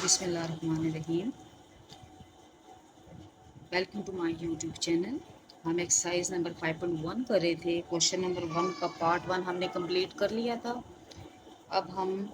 बिस्मिल्लाहिर्रहमानिर्रहीम। Welcome to my YouTube channel. हम exercise number 5.1 कर रहे थे। क्वेश्चन नंबर 1 का पार्ट 1 हमने कंप्लीट कर लिया था। अब हम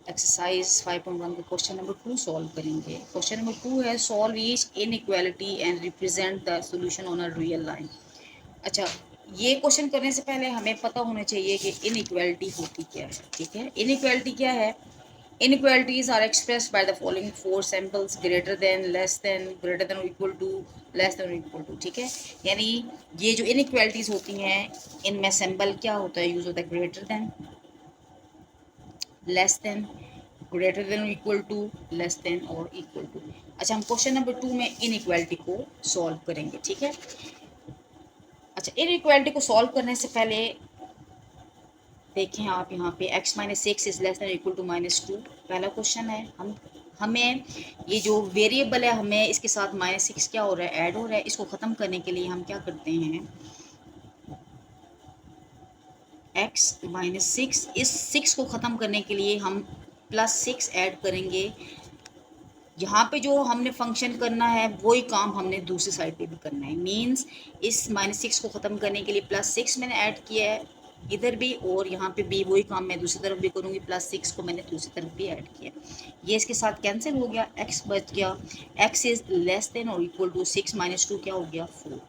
एक्सरसाइज 5.1 का क्वेश्चन नंबर 2 सॉल्व करेंगे। क्वेश्चन नंबर 2 है solve each inequality and represent the solution on a real line. अच्छा, ये क्वेश्चन करने से पहले हमें पता होना चाहिए कि इनइक्वालिटी होती क्या है। ठीक है, इनइक्वालिटी क्या है? Inequalities are expressed by the following four samples: greater than, less than, greater than or equal to, less than or equal to। ठीक है, यानी ये जो inequalities होती हैं इनमें symbol क्या होता है, यूज होता है greater than, less than, greater than or equal to, less than और equal to। अच्छा, हम क्वेश्चन नंबर 2 में इनइक्वालिटी को सॉल्व करेंगे। ठीक है, अच्छा, इनइक्वालिटी को सॉल्व करने से पहले देखें आप यहाँ पे x minus six is less than equal to -2 पहला क्वेश्चन है। हमें ये जो वेरिएबल है हमें इसके साथ -6 क्या हो रहा है, ऐड हो रहा है। इसको ख़त्म करने के लिए हम क्या करते हैं, x माइनस सिक्स, इस 6 को ख़त्म करने के लिए हम +6 ऐड करेंगे। यहाँ पे जो हमने फंक्शन करना है वही काम हमने दूसरी साइड पे भी करना है। मींस इस -6 को ख़त्म करने के लिए +6 मैंने ऐड किया है इधर भी, और यहाँ पे भी वही काम मैं दूसरी तरफ भी करूँगी। +6 को मैंने दूसरी तरफ भी ऐड किया। ये इसके साथ कैंसिल हो गया, x बच गया। x इज़ लेस देन और इक्वल टू 6 - 2 क्या हो गया, 4।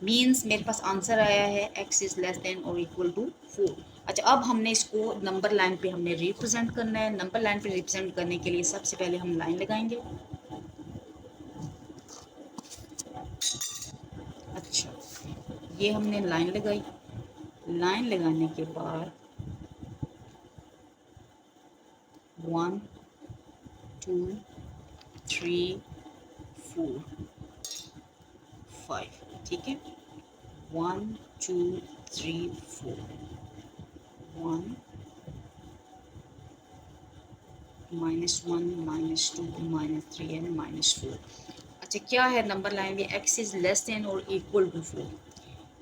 मींस मेरे पास आंसर आया है x इज़ लेस देन और इक्वल टू 4। अच्छा, अब हमने इसको नंबर लाइन पे हमने रिप्रेजेंट करना है। नंबर लाइन पे रिप्रेजेंट करने के लिए सबसे पहले हम लाइन लगाएंगे। अच्छा, ये हमने लाइन लगाई। लाइन लगाने के बाद 1 2 3 4 5। ठीक है, 1 2 3 4 1 -1 -2 -3 एंड -4। अच्छा, क्या है नंबर लाइन में, x इज लेस देन और इक्वल टू 4,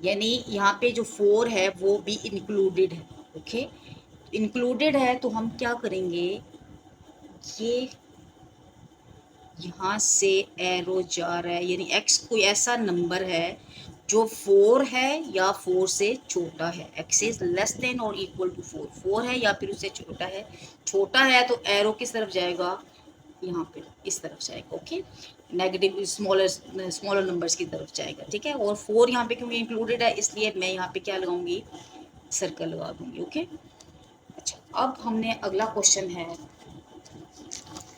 यानी यहाँ पे जो 4 है वो भी इंक्लूडेड है। ओके, इंक्लूडेड है तो हम क्या करेंगे, ये यहाँ से एरो जा रहा है, यानी x कोई ऐसा नंबर है जो 4 है या 4 से छोटा है। x इज लेस देन और इक्वल टू 4, 4 है या फिर उससे छोटा है। छोटा है तो एरो किस तरफ जाएगा, यहाँ पे इस तरफ जाएगा। Okay, negative smaller smaller numbers की तरफ जाएगा। ठीक है, और 4 यहाँ पे क्योंकि इंक्लूडेड है इसलिए मैं यहाँ पे क्या लगाऊंगी, सर्कल लगा दूंगी। ओके, अच्छा, अब हमने अगला क्वेश्चन है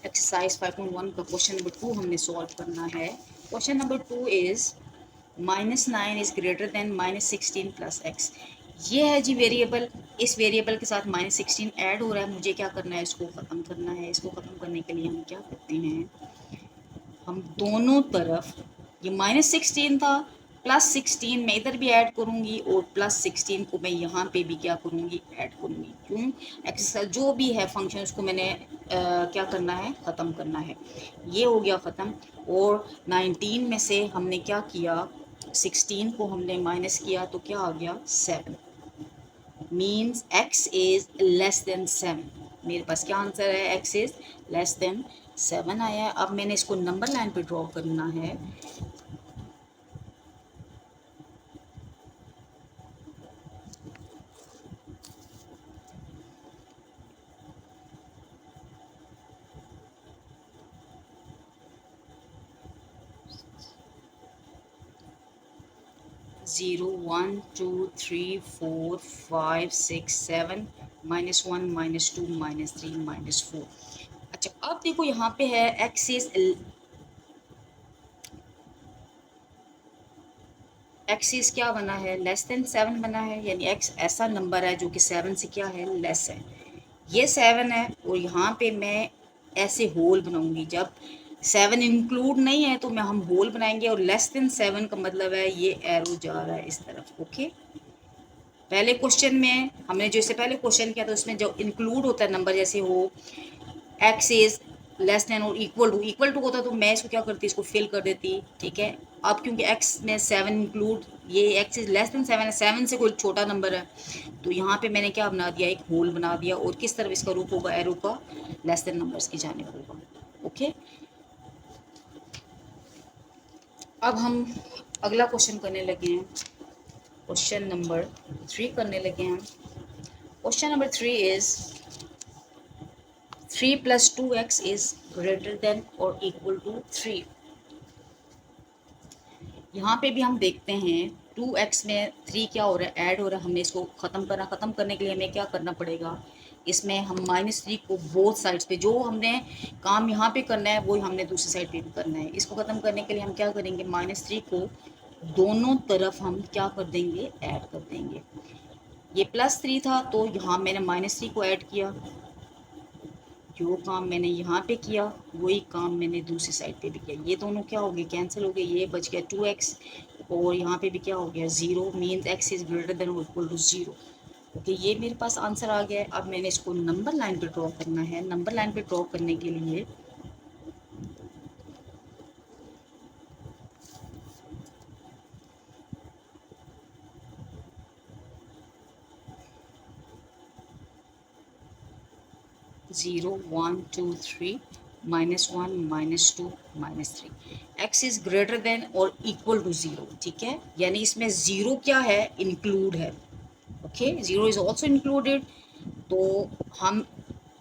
एक्सरसाइज 5.1 का क्वेश्चन नंबर 2 हमने सॉल्व करना है। Question number 2 is -9 is greater than -16 + x। ये है जी वेरिएबल, इस वेरिएबल के साथ -16 ऐड हो रहा है। मुझे क्या करना है, इसको ख़त्म करना है। इसको ख़त्म करने के लिए हम क्या करते हैं, हम दोनों तरफ, ये -16 था, +16 मैं इधर भी ऐड करूँगी और +16 को मैं यहाँ पे भी क्या करूँगी, ऐड करूँगी। क्यों, एक्सरसाइज जो भी है फंक्शन उसको मैंने क्या करना है, ख़त्म करना है। ये हो गया ख़त्म। और 19 में से हमने क्या किया, 16 को हमने माइनस किया तो क्या आ गया, 7। Means x is less then 7। मेरे पास क्या आंसर है, x इज़ लेस देन 7 आया है। अब मैंने इसको नंबर लाइन पे ड्रॉ करना है। ज़ीरो 1 2 3 4 5 6 7 -1 -2 -3 -4। अच्छा, अब देखो यहाँ पे है एक्सिस क्या बना है, लेस देन 7 बना है, यानी x ऐसा नंबर है जो कि 7 से क्या है, लेस है। ये 7 है और यहाँ पे मैं ऐसे होल बनाऊंगी। जब 7 इंक्लूड नहीं है तो मैं हम होल बनाएंगे, और लेस देन 7 का मतलब है ये एरो जा रहा है इस तरफ। ओके, पहले क्वेश्चन में हमने जो इससे पहले क्वेश्चन किया था उसमें जो इंक्लूड होता है नंबर, जैसे हो x इज लेस देन और इक्वल टू होता तो मैं इसको क्या करती, इसको फिल कर देती। ठीक है, अब क्योंकि x में 7 इंक्लूड, ये x इज लेस देन 7 है, 7 से कोई छोटा नंबर है, तो यहाँ पे मैंने क्या बना दिया, एक होल बना दिया। और किस तरफ इसका रूप होगा, एरो का लेस देन नंबर्स की जानिब होगा। ओके, अब हम अगला क्वेश्चन करने लगे हैं। क्वेश्चन नंबर 3 करने लगे हैं। Question number 3 is 3 + 2x is greater than और इक्वल टू 3। यहाँ पे भी हम देखते हैं 2x में 3 क्या हो रहा है, ऐड हो रहा है। हमने इसको ख़त्म करने के लिए हमें क्या करना पड़ेगा, इसमें हम -3 को बोथ साइड्स पे, जो हमने काम यहाँ पे करना है वही हमने दूसरी साइड पे भी करना है। इसको ख़त्म करने के लिए हम क्या करेंगे, -3 को दोनों तरफ हम क्या कर देंगे, ऐड कर देंगे। ये +3 था तो यहाँ मैंने -3 को ऐड किया, जो काम मैंने यहाँ पे किया वही काम मैंने दूसरी साइड पे भी किया। ये दोनों क्या हो गए, कैंसिल हो गए, ये बच गया 2x और यहाँ पे भी क्या हो गया 0, means x is greater than और इक्वल टू 0। ओके, ये मेरे पास आंसर आ गया है। अब मैंने इसको नंबर लाइन पे ड्रॉ करना है। नंबर लाइन पे ड्रॉ करने के लिए zero 1 2 3 -1 -2 -3, x is greater than और इक्वल टू 0। ठीक है, यानी इसमें 0 क्या है, इंक्लूड है। Okay, 0 is also included. तो हम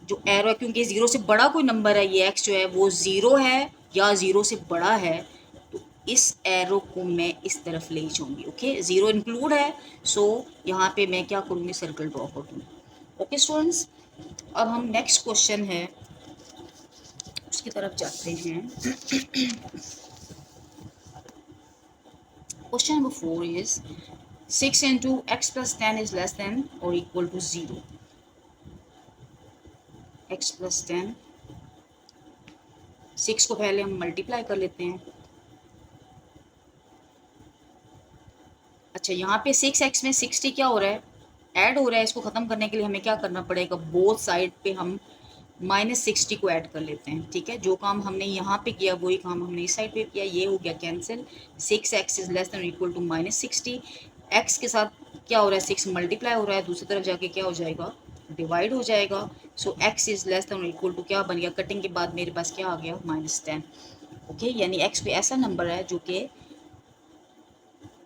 जो एरो है, क्योंकि 0 से बड़ा कोई नंबर है, ये x जो है वो 0 है या 0 से बड़ा है, तो इस एरो को मैं इस तरफ ले जाऊंगी। ओके, 0 इंक्लूड है, सो यहाँ पे मैं क्या करूँगी, सर्कल ड्रॉ कर दूँगी। ओके स्टूडेंट्स, अब हम नेक्स्ट क्वेश्चन है उसकी तरफ जाते हैं। Question number 4 is 6 into x plus 10 is less than or equal to 0। x plus 10, 6 को पहले हम मल्टीप्लाई कर लेते हैं। अच्छा, यहाँ पे 6x में 60 क्या हो रहा है, ऐड हो रहा है। इसको ख़त्म करने के लिए हमें क्या करना पड़ेगा, बोथ साइड पे हम -60 को ऐड कर लेते हैं। ठीक है, जो काम हमने यहाँ पे किया वही काम हमने इस साइड पे किया, ये हो गया cancel. 6x is less than equal to -60। x के साथ क्या हो रहा है, 6 मल्टीप्लाई हो रहा है, दूसरी तरफ जाके क्या हो जाएगा, डिवाइड हो जाएगा। So x is less than equal to क्या बन गया, कटिंग के बाद मेरे पास क्या आ गया, -10। ओके, यानी x कोई ऐसा नंबर है जो कि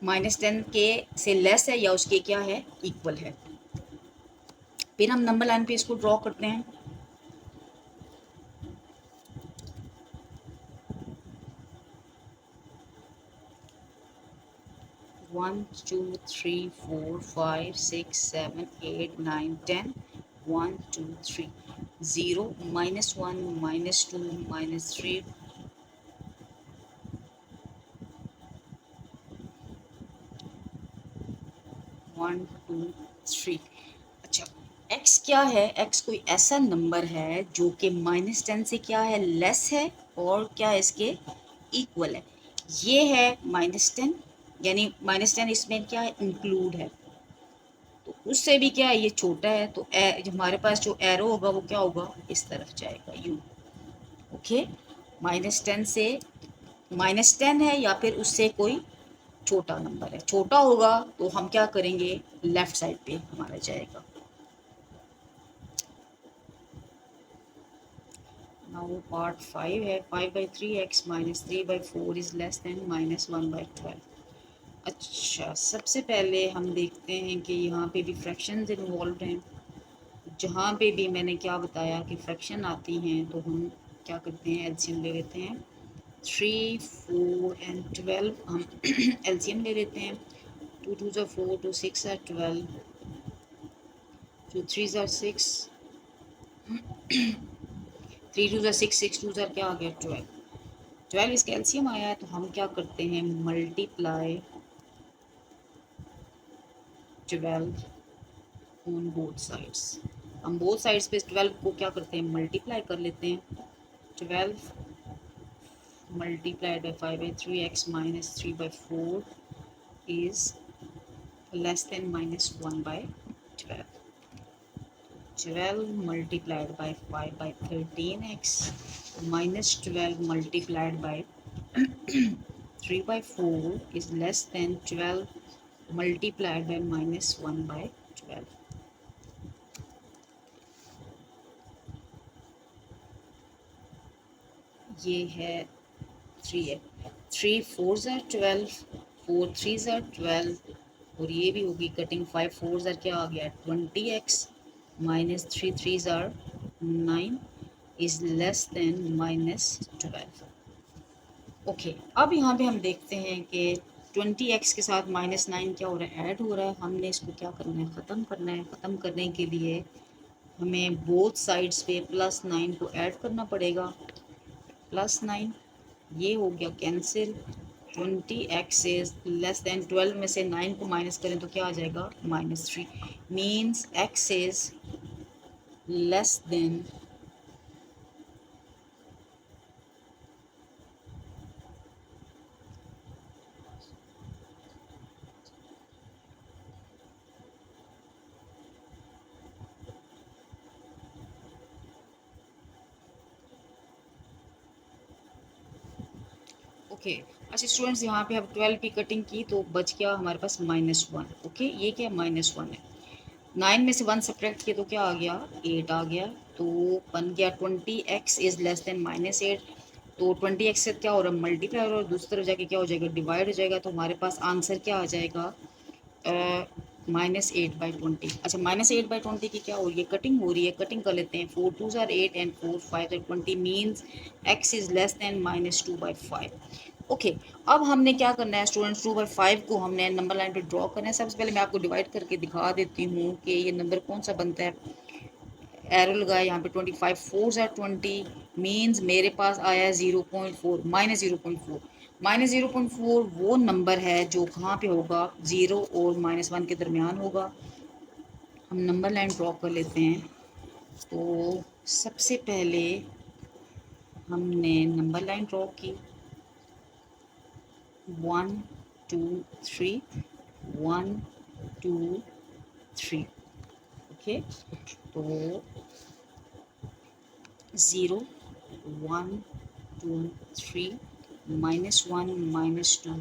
-10 के से लेस है या उसके क्या है, इक्वल है। फिर हम नंबर लाइन पे इसको ड्रॉ करते हैं। 1 2 3 4 5 6 7 8 9 10 1 2 3 0 -1 -2 -3 1 2 3। अच्छा, x क्या है, x कोई ऐसा नंबर है जो कि -10 से क्या है, लेस है और क्या है, इसके इक्वल है। ये है -10, यानी -10 इसमें क्या है, इंक्लूड है। तो उससे भी क्या है, ये छोटा है, तो हमारे पास जो एरो होगा वो क्या होगा, इस तरफ जाएगा, यू। ओके, -10 से -10 है या फिर उससे कोई छोटा नंबर है, छोटा होगा तो हम क्या करेंगे, लेफ्ट साइड पे हमारा जाएगा। नाउ पार्ट 5 है, 5/3x -3/4 इज लेस देन -1/12। अच्छा, सबसे पहले हम देखते हैं कि यहाँ पे भी फ्रैक्शंस इन्वॉल्व हैं। जहाँ पे भी मैंने क्या बताया कि फ्रैक्शन आती हैं तो हम क्या करते हैं, एलसीएम ले लेते हैं। 3 4 एंड 12 हम एलसीएम ले लेते हैं। 2 2 ज़ा 4, 2 6 ज़ा 12, 2 3 ज़ा 6, 3 2 ज़ा 6, 6 2 ज़ा क्या आ गया, 12। 12 इसका एलसीएम आया है तो हम क्या करते हैं, मल्टीप्लाई 12 ऑन बोथ साइड्स। हम बोथ साइड्स पे 12 को क्या करते हैं, मल्टीप्लाई कर लेते हैं। 12 multiplied by 5/3x minus 3/4 is less than -1/12. 12 multiplied by 5/13x minus 12 multiplied by 3/4 is less than 12 multiplied by -1/12. ये है 3x, 3 4 ज़ार 12, 4 3 ज़ार 12, और ये भी होगी कटिंग, 5 4 ज़ार क्या आ गया 20x, माइनस 3 3 ज़ार 9 is less than minus 12। Okay, अब यहाँ पे हम देखते हैं कि 20x के साथ माइनस 9 क्या हो रहा है, ऐड हो रहा है। हमने इसको क्या करना है, ख़त्म करना है। ख़त्म करने के लिए हमें बोथ साइड्स पे +9 को ऐड करना पड़ेगा। +9 ये हो गया cancel. 20x is less then 12 में से 9 को माइनस करें तो क्या आ जाएगा -3, means x is less then okay. अच्छा स्टूडेंट्स, यहाँ पे हम 12 की कटिंग की तो बच गया हमारे पास -1। ओके, ये क्या -1 है। 9 में से 1 सब्ट्रैक्ट किया तो क्या आ गया 8 आ गया। तो बन गया 20x इज़ लेस देन -8। तो 20x से क्या हो रहा है मल्टीप्लाई, और दूसरी तरफ जाके क्या हो जाएगा डिवाइड हो जाएगा। तो हमारे पास आंसर क्या आ जाएगा -8/20। अच्छा, -8/20 की क्या हो रही है, कटिंग हो रही है। कटिंग कर लेते हैं। 4 2 ज़ार 8 एंड 4 5 ज़ार 20 means x is less than -2/5। Okay, अब हमने क्या करना है स्टूडेंट्स, 2/5 को हमने नंबर लाइन पे ड्रॉ करना है। सबसे पहले मैं आपको डिवाइड करके दिखा देती हूँ कि ये नंबर कौन सा बनता है। एरो लगाया यहाँ पे 25 4 ज़ार 20 मीन्स मेरे पास आया 0.4, -0.4। -0.4 वो नंबर है जो कहाँ पे होगा, 0 और -1 के दरमियान होगा। हम नंबर लाइन ड्रॉ कर लेते हैं। तो सबसे पहले हमने नंबर लाइन ड्रॉ की, 1 2 3, 1 2 3। ओके, तो 0 1 2 3, -1 -2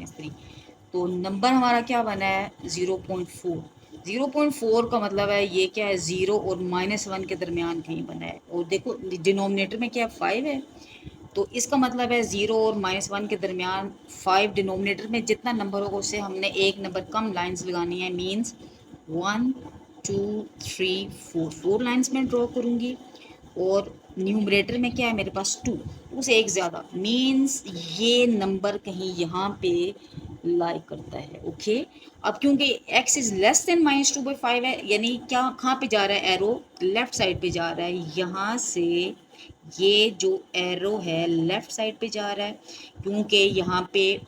-3। तो नंबर हमारा क्या बना है 0.4। 0.4 का मतलब है ये क्या है, 0 और -1 के दरमियान कहीं बना है। और देखो डिनोमिनेटर में क्या 5 है, तो इसका मतलब है 0 और -1 के दरमियान 5। डिनोमिनेटर में जितना नंबर होगा उससे हमने एक नंबर कम लाइंस लगानी है। मीन्स 1 2 3 4, 4 लाइंस में ड्रॉ करूँगी। और न्यूमरेटर में क्या है मेरे पास 2, 2 से एक ज़्यादा, मीन्स ये नंबर कहीं यहाँ पे लाई करता है। ओके, अब क्योंकि x इज़ लेस देन -2/5 है, यानी क्या कहाँ पे जा रहा है एरो, लेफ़्ट साइड पे जा रहा है। यहाँ से ये जो एरो है लेफ़्ट साइड पे जा रहा है, क्योंकि यहाँ पे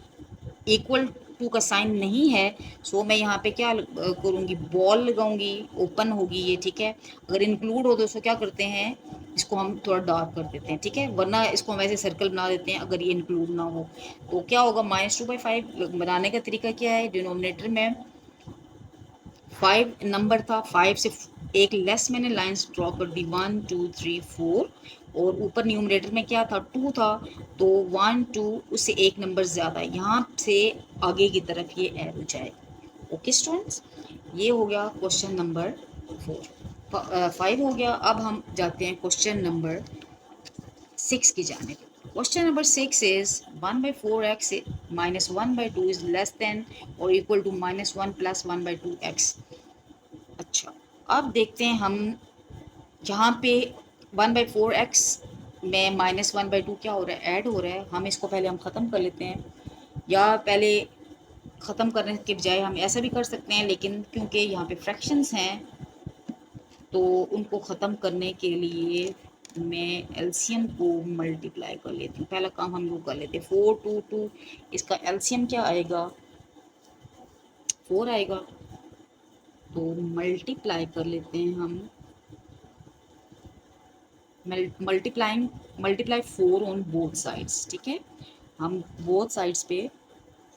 इक्वल टू का साइन नहीं है। सो मैं यहाँ पे क्या करूँगी, बॉल लगाऊंगी, ओपन होगी ये, ठीक है। अगर इंक्लूड हो तो उसको क्या करते हैं, इसको हम थोड़ा डार्क कर देते हैं, ठीक है, वरना इसको हम ऐसे सर्कल बना देते हैं अगर ये इंक्लूड ना हो। तो क्या होगा -2/5 बनाने का तरीका क्या है, डिनोमिनेटर में 5 नंबर था, 5 से एक लेस मैंने लाइंस ड्रॉ कर दी, 1 2 3 4। और ऊपर न्यूमरेटर में क्या था 2 था, तो 1 2 उससे एक नंबर ज़्यादा है, यहाँ से आगे की तरफ ये एरो जाएगा। ओके स्टूडेंट्स, ये हो गया क्वेश्चन नंबर 5 हो गया। अब हम जाते हैं क्वेश्चन नंबर 6 की जाने। Question number 6 is 1/4x -1/2 is less then और इक्वल टू -1 + 1/2x। अच्छा, अब देखते हैं हम यहाँ पे 1/4x में -1/2 क्या हो रहा है, ऐड हो रहा है। हम इसको पहले हम ख़त्म कर लेते हैं, या पहले ख़त्म करने के बजाय हम ऐसा भी कर सकते हैं, लेकिन क्योंकि यहाँ पे फ्रैक्शंस हैं तो उनको ख़त्म करने के लिए मैं एलसीएम को मल्टीप्लाई कर लेती हूँ। पहला काम हम लोग कर लेते हैं, 4 2 2, इसका एलसीएम क्या आएगा 4 आएगा। तो मल्टीप्लाई कर लेते हैं हम, मल्टीप्लाई 4 ऑन बोथ साइड्स, ठीक है। हम बोथ साइड्स पे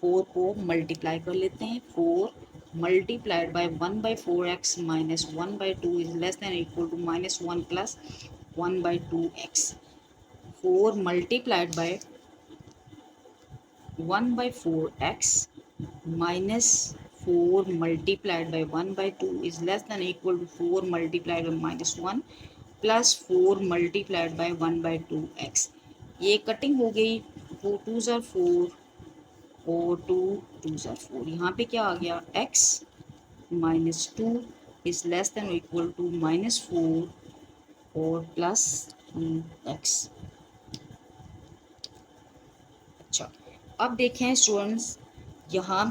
4 को मल्टीप्लाई कर लेते हैं। 4 multiplied by 1/4x -1/2 is less than equal to -1 + 1/2x। 4 multiplied by 1/4x -4 multiplied by 1/2 is less than equal to 4 multiplied by -1 + 4 multiplied by 1/2x। ये cutting हो गई, 4 2s are 4 और 2 2s are 4। यहाँ पे क्या आ गया, x minus 2 is less than equal to minus 4 और प्लस x। अच्छा, अब देखें स्टूडेंट्स, यहाँ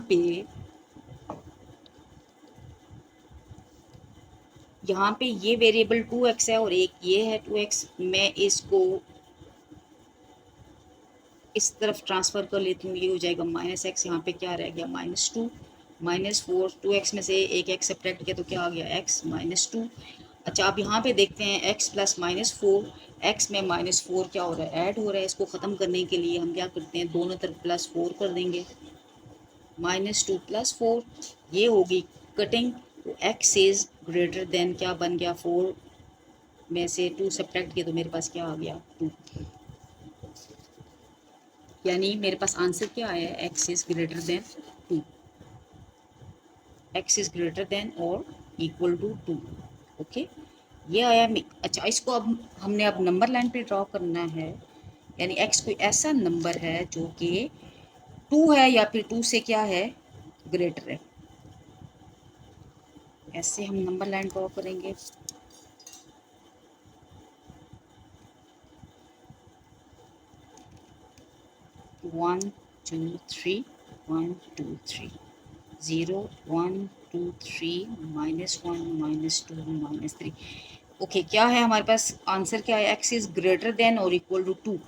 पे ये वेरिएबल 2x है और एक ये है 2x। मैं इसको इस तरफ ट्रांसफ़र कर लेती हूँ, ये हो जाएगा माइनस एक्स। यहाँ पे क्या रह गया, माइनस 2 माइनस 4। 2x में से एक x सब्ट्रैक्ट किया तो क्या आ गया, x माइनस 2। अच्छा, अब यहाँ पे देखते हैं x प्लस माइनस 4। x में माइनस 4 क्या हो रहा है, ऐड हो रहा है। इसको ख़त्म करने के लिए हम क्या करते हैं, दोनों तरफ प्लस 4 कर देंगे। माइनस 2 प्लस 4, ये होगी कटिंग। तो x इज़ ग्रेटर देन क्या बन गया, 4 में से 2 सब्ट्रैक्ट किया तो मेरे पास क्या आ गया, 2। यानी मेरे पास आंसर क्या आया है, x is greater than 2। x is greater than और इक्वल टू 2। ओके, ये आया। अच्छा, इसको अब हमने नंबर लाइन पे ड्रॉ करना है। यानी x कोई ऐसा नंबर है जो कि 2 है या फिर 2 से क्या है, ग्रेटर है। ऐसे हम नंबर लाइन ड्रॉ करेंगे। 1 2 3 1 2 3 0 1 2 3 -1 -2 -3। ओके, क्या है हमारे पास आंसर, क्या है, x इज़ ग्रेटर देन और इक्वल टू 2।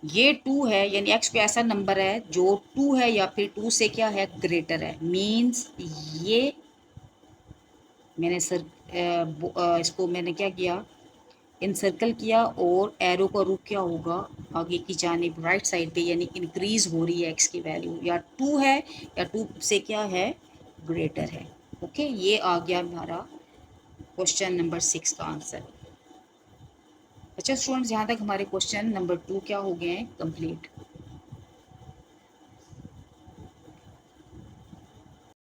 ये 2 है, यानी x कोई ऐसा नंबर है जो 2 है या फिर 2 से क्या है, ग्रेटर है। मीन्स ये मैंने इसको मैंने क्या किया, इनसर्कल किया और एरो का रुख क्या होगा, आगे की जानिब राइट साइड पे, यानी इंक्रीज हो रही है एक्स की वैल्यू। या 2 है या 2 से क्या है, ग्रेटर है। ओके, ये आ गया हमारा क्वेश्चन नंबर 6 का आंसर। अच्छा स्टूडेंट्स, यहाँ तक हमारे क्वेश्चन नंबर 2 क्या हो गए हैं, कंप्लीट।